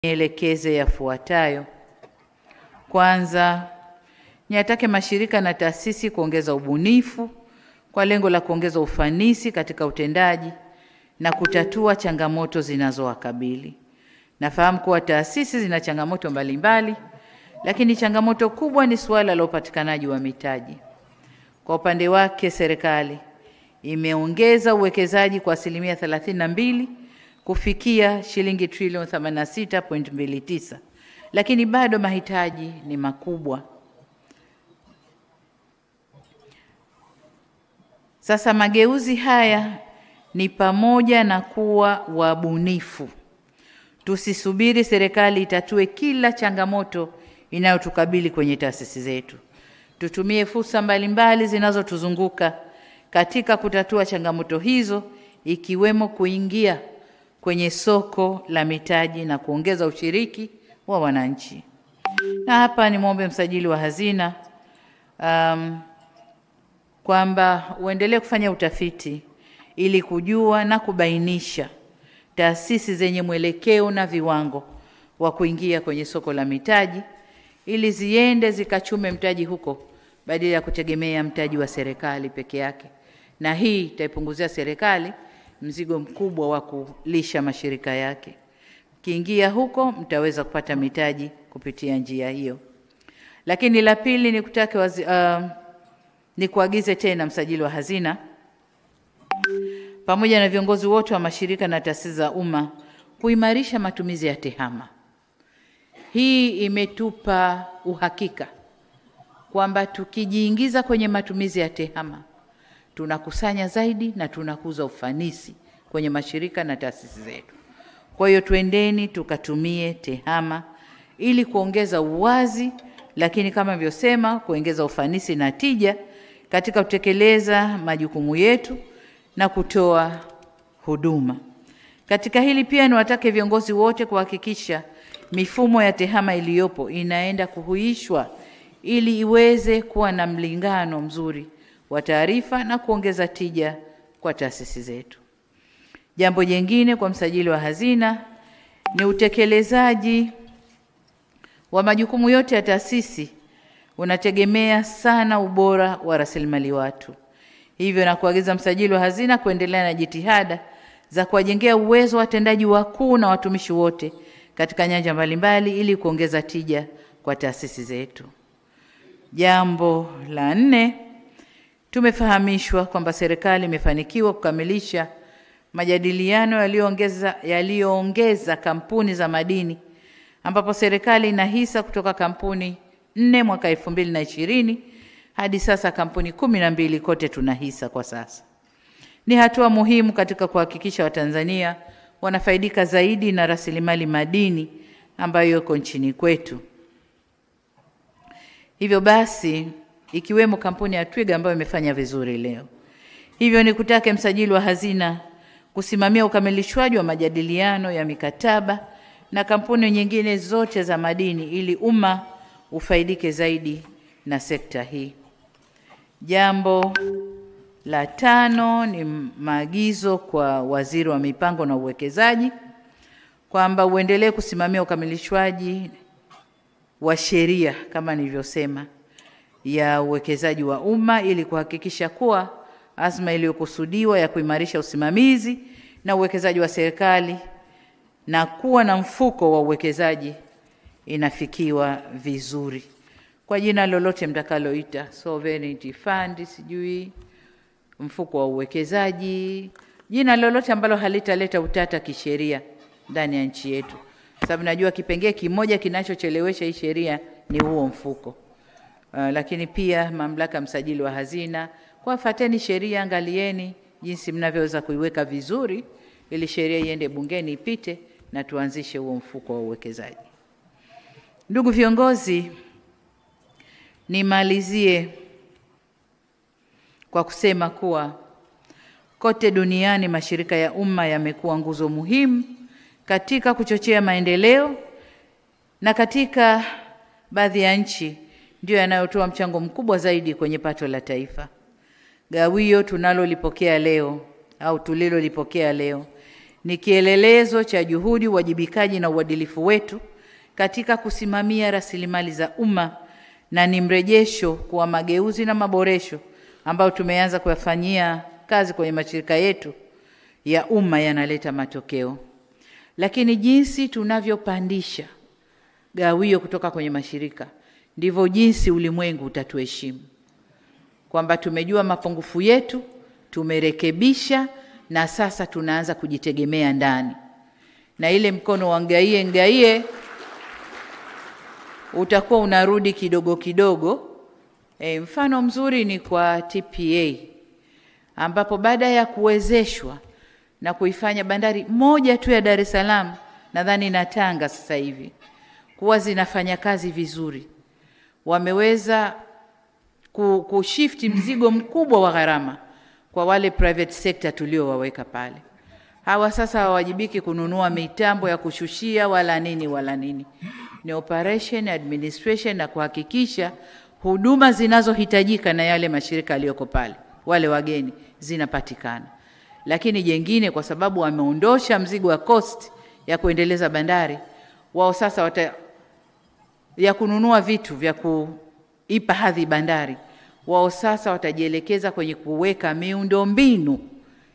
nielekeze yafuatayo. Kwanza, niatake mashirika na taasisi kuongeza ubunifu kwa lengo la kuongeza ufanisi katika utendaji na kutatua changamoto zinazowakabili. Nafahamu kuwa taasisi zina changamoto mbalimbali, lakini changamoto kubwa ni suala la upatikanaji wa mitaji. Kwa upande wake, serikali imeongeza uwekezaji kwa 32% kufikia shilingi trilioni 86.29, lakini bado mahitaji ni makubwa. Sasa mageuzi haya ni pamoja na kuwa wabunifu. Tusisubiri serikali itatue kila changamoto inayotukabili kwenye taasisi zetu. Tutumie fursa mbalimbali zinazotuzunguka katika kutatua changamoto hizo, ikiwemo kuingia kwenye soko la mitaji na kuongeza ushiriki wa wananchi. Na hapa nimwombe msajili wa hazina kwamba uendelee kufanya utafiti ili kujua na kubainisha taasisi zenye mwelekeo na viwango wa kuingia kwenye soko la mitaji ili ziende zikachume mtaji huko badala ya kutegemea mtaji wa serikali peke yake. Na hii itaipunguzia serikali mzigo mkubwa wa kulisha mashirika yake. Kiingia huko mtaweza kupata mitaji kupitia njia hiyo. Lakini la pili ni ni kuagize tena msajili wa hazina pamoja na viongozi wote wa mashirika na taasisi za umma kuimarisha matumizi ya tehama. Hii imetupa uhakika kwamba tukijiingiza kwenye matumizi ya tehama tunakusanya zaidi na tunakuza ufanisi kwenye mashirika na taasisi zetu. Kwa hiyo tuendeni tukatumie tehama ili kuongeza uwazi, lakini kama nilivyosema, kuongeza ufanisi na tija katika kutekeleza majukumu yetu na kutoa huduma. Katika hili pia niwatake viongozi wote kuhakikisha mifumo ya tehama iliyopo inaenda kuhuishwa ili iweze kuwa na mlingano mzuri wa taarifa na kuongeza tija kwa taasisi zetu. Jambo jingine kwa msajili wa hazina ni utekelezaji wa majukumu yote ya taasisi unategemea sana ubora wa rasilimali watu. Hivyo na kuagiza msajili wa hazina kuendelea na jitihada za kuwajengea uwezo watendaji wakuu na watumishi wote katika nyanja mbalimbali ili kuongeza tija kwa taasisi zetu. Jambo la 4, tumefahamishwa kwamba serikali imefanikiwa kukamilisha majadiliano yaliyoongeza kampuni za madini, ambapo serikali ina hisa kutoka kampuni 4 mwaka 2020 hadi sasa kampuni 12 kote tuna hisa kwa sasa. Ni hatua muhimu katika kuhakikisha Watanzania wanafaidika zaidi na rasilimali madini ambayo iko nchini kwetu. Hivyo basi, ikiwemo kampuni ya Twiga ambayo imefanya vizuri leo. Hivyo nikutake msajili wa hazina kusimamia ukamilishwaji wa majadiliano ya mikataba na kampuni nyingine zote za madini ili umma ufaidike zaidi na sekta hii. Jambo la 5 ni maagizo kwa Waziri wa Mipango na Uwekezaji kwamba uendelee kusimamia ukamilishwaji wa sheria kama nilivyosema ya uwekezaji wa umma ili kuhakikisha kuwa azma iliyokusudiwa ya kuimarisha usimamizi na uwekezaji wa serikali na kuwa na mfuko wa uwekezaji inafikiwa vizuri. Kwa jina lolote mtakaloita, sovereignty fund, sijui mfuko wa uwekezaji, jina lolote ambalo halitaleta utata kisheria ndani ya nchi yetu. Sababu najua kipengee kimoja kinachochelewesha hii sheria ni huo mfuko. Lakini pia mamlaka msajili wa hazina, kwa fateni sheria, angalieni jinsi mnavyoweza kuiweka vizuri ili sheria iende bungeni ipite na tuanzishe huo mfuko wa uwekezaji. Ndugu viongozi, nimalizie kwa kusema kuwa kote duniani mashirika ya umma yamekuwa nguzo muhimu katika kuchochea maendeleo, na katika baadhi ya nchi ndio yanayotoa mchango mkubwa zaidi kwenye pato la taifa. Gawio tulilolipokea leo Ni kielelezo cha juhudi, uwajibikaji na uadilifu wetu katika kusimamia rasilimali za umma, na ni mrejesho kwa mageuzi na maboresho ambayo tumeanza kuyafanyia kazi kwenye mashirika yetu ya umma yanaleta matokeo. Lakini jinsi tunavyopandisha gawio kutoka kwenye mashirika, ndivyo jinsi ulimwengu utatuheshimu. Kwamba tumejua mapungufu yetu, tumerekebisha, na sasa tunaanza kujitegemea ndani. Na ile mkono wa ngaie utakuwa unarudi kidogo kidogo. Mfano mzuri ni kwa TPA, ambapo baada ya kuwezeshwa na kuifanya bandari moja tu ya Dar es Salaam, nadhani na Tanga sasa hivi kuwa zinafanya kazi vizuri, wameweza kushift mzigo mkubwa wa gharama kwa wale private sector tuliowaweka pale. Hawa sasa hawajibiki kununua mitambo ya kushushia wala nini. Ni operation, administration, na kuhakikisha huduma zinazohitajika na yale mashirika yaliyoko pale, wale wageni, zinapatikana. Lakini jengine, kwa sababu wameondosha mzigo wa cost ya kuendeleza bandari, wao sasa ya kununua vitu vya kuipa hadhi bandari, wao sasa watajielekeza kwenye kuweka miundombinu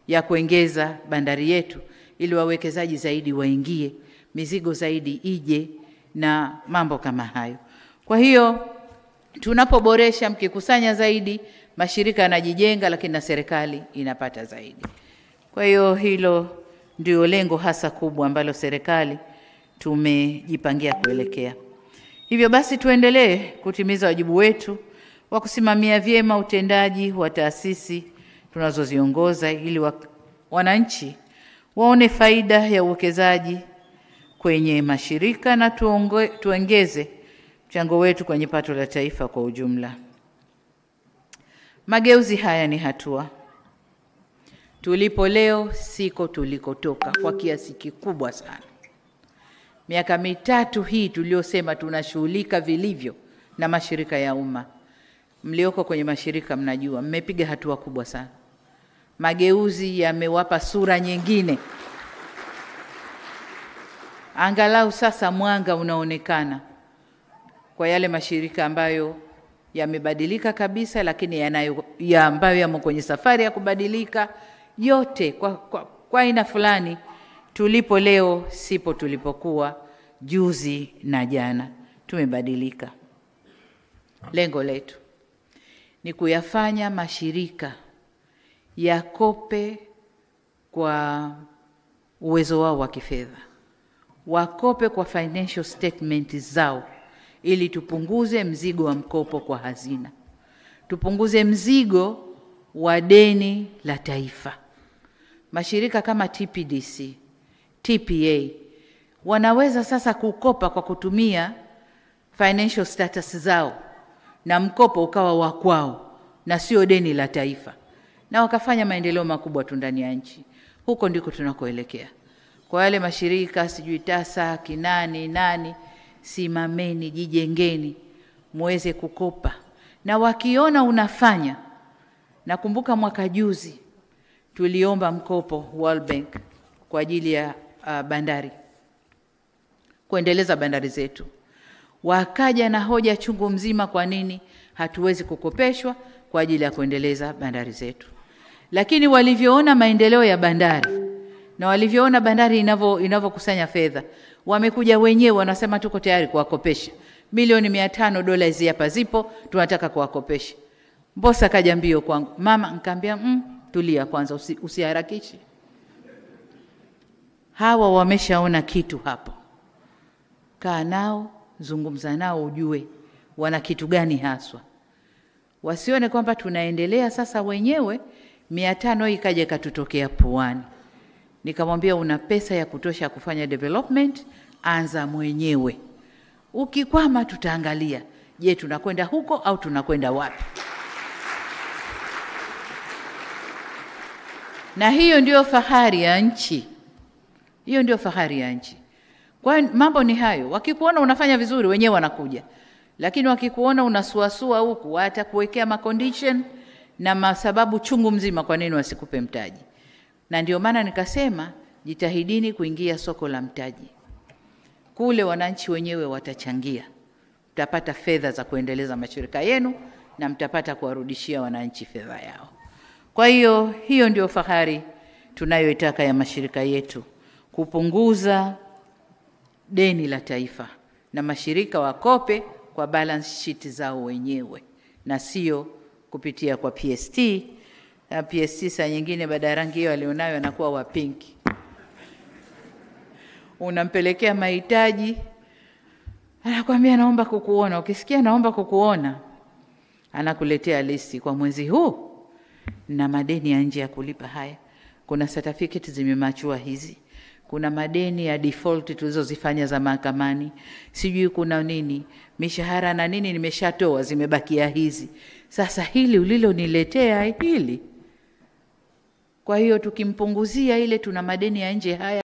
ya kuongeza bandari yetu, ili wawekezaji zaidi waingie, mizigo zaidi ije, na mambo kama hayo. Kwa hiyo tunapoboresha, mkikusanya zaidi, mashirika yanajijenga, lakini na serikali inapata zaidi. Kwa hiyo hilo ndio lengo hasa kubwa ambalo serikali tumejipangia kuelekea. Hivyo basi tuendelee kutimiza wajibu wetu wa kusimamia vyema utendaji wa taasisi tunazoziongoza, ili wananchi waone faida ya uwekezaji kwenye mashirika, na tuongeze mchango wetu kwenye pato la taifa kwa ujumla. Mageuzi haya ni hatua. Tulipo leo siko tulikotoka kwa kiasi kikubwa sana. Miaka mitatu hii tuliosema tunashughulika vilivyo na mashirika ya umma, mlioko kwenye mashirika mnajua mmepiga hatua kubwa sana. Mageuzi yamewapa sura nyingine. Angalau sasa mwanga unaonekana kwa yale mashirika ambayo yamebadilika kabisa, lakini ambayo yamo kwenye safari ya kubadilika. Yote kwa aina fulani, tulipo leo sipo tulipokuwa juzi na jana. Tumebadilika. Lengo letu ni kuyafanya mashirika yakope kwa uwezo wao wa kifedha, wakope kwa financial statement zao, ili tupunguze mzigo wa mkopo kwa hazina, tupunguze mzigo wa deni la taifa. Mashirika kama TPDC, TPA wanaweza sasa kukopa kwa kutumia financial status zao, na mkopo ukawa wa kwao na sio deni la taifa, na wakafanya maendeleo makubwa tu ndani ya nchi. Huko ndiko tunakoelekea. Kwa wale mashirika sijui TASA nani, simameni, jijengeni, muweze kukopa. Na wakiona unafanya, nakumbuka mwaka juzi tuliomba mkopo World Bank kwa ajili ya bandari, kuendeleza bandari zetu. Wakaja na hoja chungu mzima kwa nini hatuwezi kukopeshwa kwa ajili ya kuendeleza bandari zetu. Lakini walivyoona maendeleo ya bandari na walivyoona bandari inavyokusanya fedha, wamekuja wenyewe wanasema tuko tayari kuwakopesha milioni 500 dola hizi hapa zipo, tunataka kuwakopesha. Mbosa kaja mbio kwangu, mama, nikamwambia tulia kwanza, usiharakishe. Hawa wameshaona kitu hapo. Kaa nao, zungumza nao, ujue wana kitu gani haswa. Wasione kwamba tunaendelea sasa wenyewe 500 ikaje katutokea puani. Nikamwambia una pesa ya kutosha kufanya development, anza mwenyewe. Ukikwama tutaangalia, je, tunakwenda huko au tunakwenda wapi? Na hiyo ndio fahari ya nchi. Hiyo ndio fahari ya nchi. Kwa mambo ni hayo. Wakikuona unafanya vizuri wenyewe wanakuja. Lakini wakikuona unasuasua huku, watakuwekea macondition na masababu chungu mzima kwa nini wasikupe mtaji. Na ndio maana nikasema jitahidini kuingia soko la mtaji. Kule wananchi wenyewe watachangia. Mtapata fedha za kuendeleza mashirika yenu na mtapata kuwarudishia wananchi fedha yao. Kwa hiyo ndio fahari tunayoitaka ya mashirika yetu, kupunguza deni la taifa na mashirika wakope kwa balance sheet zao wenyewe na sio kupitia kwa PST. Na PST saa nyingine baada ya rangi hiyo alionayo anakuwa wa pinki. Unampelekea mahitaji, anakuambia naomba kukuona. Ukisikia naomba kukuona, anakuletea listi kwa mwezi huu na madeni ya nje ya kulipa haya. Kuna certificate zimemachua hizi. Kuna madeni ya default tulizozifanya za mahakamani. Sijui kuna nini, mishahara na nini nimeshatoa zimebakia hizi. Sasa hili uliloniletea hili. Kwa hiyo tukimpunguzia ile tuna madeni ya nje haya